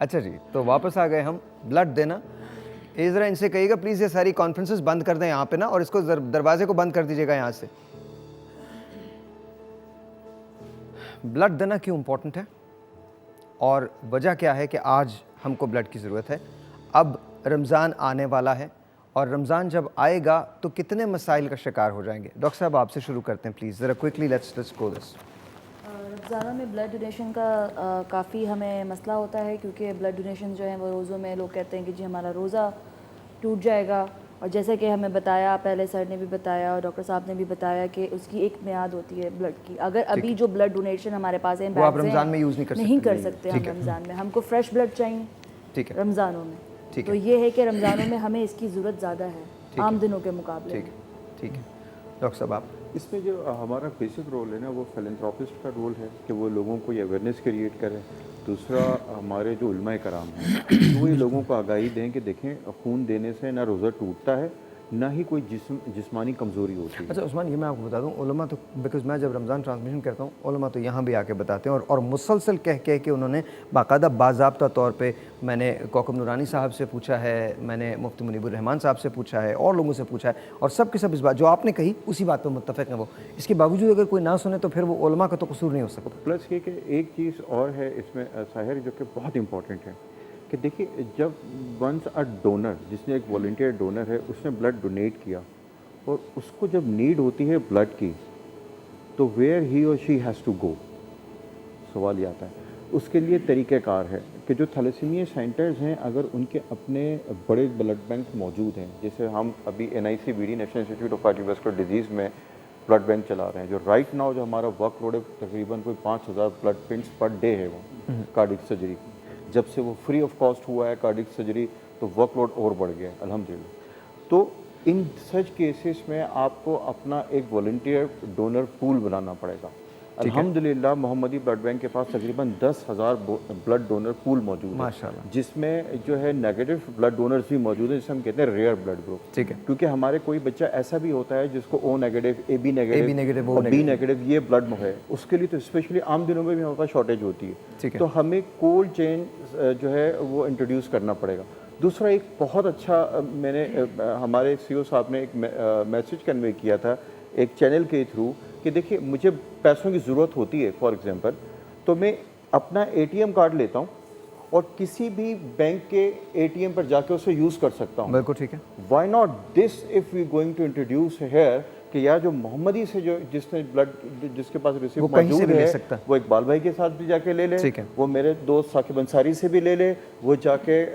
اچھا جی, تو واپس آ گئے ہم. بلڈ دینا, ذرا ان سے کہیے گا پلیز یہ ساری کانفرنسز بند کر دیں یہاں پہ نا, اور اس کو دروازے کو بند کر دیجیے گا یہاں سے. بلڈ دینا کیوں امپورٹنٹ ہے اور وجہ کیا ہے کہ آج ہم کو بلڈ کی ضرورت ہے؟ اب رمضان آنے والا ہے, اور رمضان جب آئے گا تو کتنے مسائل کا شکار ہو جائیں گے. ڈاکٹر صاحب آپ سے شروع کرتے ہیں پلیز, ذرا کوئکلی لیٹس گو دس. رمضانوں میں بلڈ ڈونیشن کا کافی ہمیں مسئلہ ہوتا ہے, کیونکہ بلڈ ڈونیشن جو ہے وہ روزوں میں لوگ کہتے ہیں کہ جی ہمارا روزہ ٹوٹ جائے گا, اور جیسے کہ ہمیں بتایا پہلے سر نے بھی بتایا اور ڈاکٹر صاحب نے بھی بتایا کہ اس کی ایک میعاد ہوتی ہے بلڈ کی. اگر ابھی جو بلڈ ڈونیشن ہمارے پاس ہے وہ آپ رمضان میں یوز نہیں کر سکتے ہم رمضان میں, ہم کو فریش بلڈ چاہیے رمضانوں میں, تو یہ ہے کہ رمضانوں میں ہمیں اس کی ضرورت زیادہ ہے عام دنوں کے مقابلے. ٹھیک ہے ڈاکٹر صاحب, آپ اس میں جو ہمارا بیسک رول ہے نا وہ فلنتھراپسٹ کا رول ہے کہ وہ لوگوں کو یہ اویئرنیس کریٹ کریں. دوسرا ہمارے جو علماء کرام ہیں وہ یہ لوگوں کو آگاہی دیں کہ دیکھیں خون دینے سے نہ روزہ ٹوٹتا ہے نہ ہی کوئی جسمانی کمزوری ہوتی ہے. اچھا عثمان, یہ میں آپ کو بتا دوں, علماء تو بیکاز میں جب رمضان ٹرانسمیشن کرتا ہوں علماء تو یہاں بھی آ کے بتاتے ہیں, اور مسلسل کہہ کہ انہوں نے باقاعدہ باضابطہ طور پہ, میں نے کوکب نورانی صاحب سے پوچھا ہے, میں نے مفتی منیب الرحمان صاحب سے پوچھا ہے, اور لوگوں سے پوچھا ہے, اور سب کے سب اس بات جو آپ نے کہی اسی بات پہ متفق ہیں. وہ اس کے باوجود اگر کوئی نہ سنے تو پھر وہ علماء کا تو قصور نہیں ہو سکتا. پلس یہ کہ ایک چیز اور ہے اس میں ساحر, جو کہ بہت امپورٹنٹ ہے کہ دیکھیے جب ونس اے ڈونر, جس نے ایک والنٹیئر ڈونر ہے, اس نے بلڈ ڈونیٹ کیا اور اس کو جب نیڈ ہوتی ہے بلڈ کی تو ویئر ہی اور شی ہیز ٹو گو. سوال یہ آتا ہے اس کے لیے طریقہ کار ہے کہ جو تھیلیسیمیا سینٹرز ہیں اگر ان کے اپنے بڑے بلڈ بینک موجود ہیں, جیسے ہم ابھی NICVD national institute of cardiovascular disease میں بلڈ بینک چلا رہے ہیں, جو رائٹ ناؤ جو ہمارا ورک لوڈ ہے تقریباً کوئی 5000 بلڈ پرنٹس پر ڈے ہے وہ کارڈک سرجری. جب سے وہ فری آف کاسٹ ہوا ہے کارڈک سرجری تو ورک لوڈ اور بڑھ گیا ہے الحمدللہ. تو ان سچ کیسز میں آپ کو اپنا ایک والنٹیئر ڈونر پول بنانا پڑے گا. الحمدللہ محمدی بلڈ بینک کے پاس تقریباً 10,000 بلڈ ڈونر پول موجود ہے, جس میں جو ہے نیگیٹو بلڈ ڈونرز بھی موجود ہیں, جسے ہم کہتے ہیں ریئر بلڈ گروپ. کیونکہ ہمارے کوئی بچہ ایسا بھی ہوتا ہے جس کو O negative, AB negative, B negative یہ بلڈ ہے, اس کے لیے تو اسپیشلی عام دنوں میں بھی ہمارے پاس شارٹیج ہوتی ہے. تو ہمیں کولڈ چین جو ہے وہ انٹروڈیوس کرنا پڑے گا. دوسرا ایک بہت اچھا میں نے ہمارے CO صاحب نے ایک میسج کنوے کیا تھا ایک چینل کے تھرو کہ دیکھیے مجھے پیسوں کی ضرورت ہوتی ہے فار ایگزامپل, تو میں اپنا ATM کارڈ لیتا ہوں اور کسی بھی بینک کے ATM پر جا کے اسے یوز کر سکتا ہوں. بالکل ٹھیک ہے. Why not this if we going to introduce here کہ یار جو محمدی سے جو جس نے بلڈ جس کے پاس ریسیپٹ موجود ہے وہ اقبال بھائی کے ساتھ بھی جا کے لے لے, وہ میرے دوست ثاقب انصاری سے بھی لے لے, وہ جا کے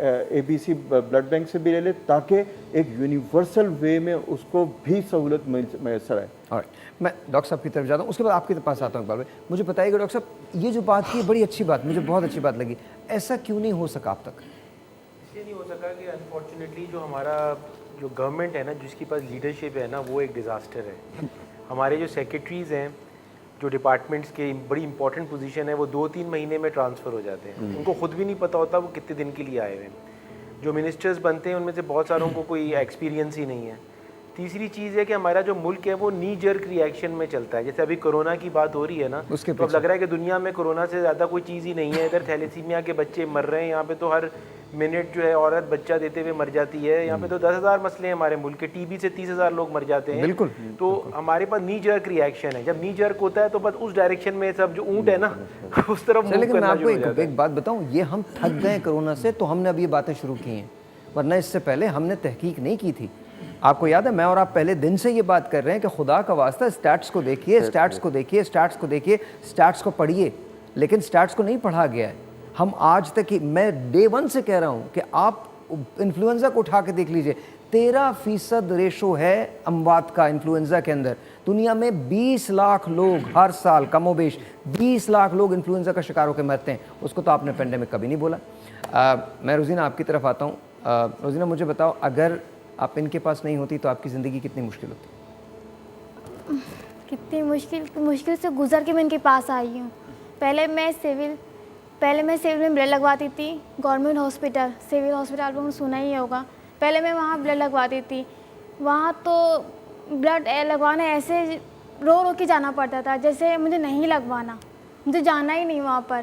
ABC بلڈ بینک سے بھی لے لے, تاکہ ایک یونیورسل وے میں اس کو بھی سہولت میسر آئے. میں ڈاکٹر صاحب کی طرف جاتا ہوں, اس کے بعد آپ کے پاس آتا ہوں اقبال بھائی. مجھے بتائیے گا ڈاکٹر صاحب یہ جو بات کی بڑی اچھی بات, مجھے بہت اچھی بات لگی, ایسا کیوں نہیں ہو سکا اب تک؟ اس لیے نہیں ہو سکا کہ انفارچونیٹلی جو ہمارا جو گورنمنٹ ہے نا, جس کے پاس لیڈرشپ ہے نا, وہ ایک ڈیزاسٹر ہے. ہمارے جو سیکریٹریز ہیں جو ڈپارٹمنٹس کے بڑی امپورٹنٹ پوزیشن ہے وہ 2-3 مہینے میں ٹرانسفر ہو جاتے ہیں, ان کو خود بھی نہیں پتہ ہوتا وہ کتنے دن کے لیے آئے ہوئے ہیں. جو منسٹرز بنتے ہیں ان میں سے بہت ساروں کو کوئی ایکسپیرینس ہی نہیں ہے. تیسری چیز ہے کہ ہمارا جو ملک ہے وہ نی جرک ری ایکشن میں چلتا ہے. جیسے ابھی کرونا کی بات ہو رہی ہے نا, تو اب لگ رہا ہے کہ دنیا میں کرونا سے زیادہ کوئی چیز ہی نہیں ہے. ادھر تھیلیسیمیا کے بچے مر رہے ہیں, یہاں پہ تو ہر منٹ جو ہے عورت بچہ دیتے ہوئے مر جاتی ہے. یہاں پہ تو 10,000 مسئلے ہیں ہمارے ملک کے, TB سے 30,000 لوگ مر جاتے ہیں. بالکل. تو ہمارے پاس نی جرک ری ایکشن ہے. جب نی جرک ہوتا ہے تو بس اس ڈائریکشن میں سب جو اونٹ ہے نا اس طرف موو لیکن میں کرنا آپ کو شروع ہو جاتا ہے. ایک بات بتاؤں, یہ ہم تھک گئے کرونا سے تو ہم نے اب یہ باتیں شروع کی ہیں, ورنہ اس سے پہلے ہم نے تحقیق نہیں کی تھی. آپ کو یاد ہے میں اور آپ پہلے دن سے یہ بات کر رہے ہیں کہ خدا کا واسطہ اسٹیٹس کو دیکھیے, اسٹیٹس کو دیکھیے, اسٹیٹس کو دیکھیے, اسٹیٹس کو پڑھیے. لیکن اسٹیٹس کو نہیں پڑھا گیا ہے. ہم آج تک میں ڈے 1 سے کہہ رہا ہوں کہ آپ انفلوئنزا کو اٹھا کے دیکھ لیجئے, 13% ریشو ہے اموات کا انفلوئنزا کے اندر. دنیا میں 20 لاکھ لوگ ہر سال کم و بیش 20 لاکھ لوگ انفلوئنزا کا شکار ہو کے مرتے ہیں. اس کو تو آپ نے پینڈیمک کبھی نہیں بولا. میں روزینہ آپ کی طرف آتا ہوں. روزینہ مجھے بتاؤ, اگر آپ ان کے پاس نہیں ہوتی تو آپ کی زندگی کتنی مشکل ہوتی؟ کتنی مشکل سے گزر کے میں ان کے پاس آئی ہوں. پہلے میں سول میں بلڈ لگواتی تھی گورنمنٹ ہاسپٹل, سول ہاسپٹل آپ لوگوں نے سنا ہی ہوگا. پہلے میں وہاں بلڈ لگواتی تھی. وہاں تو بلڈ لگوانے ایسے رو رو کے جانا پڑتا تھا جیسے مجھے نہیں لگوانا, مجھے جانا ہی نہیں وہاں پر.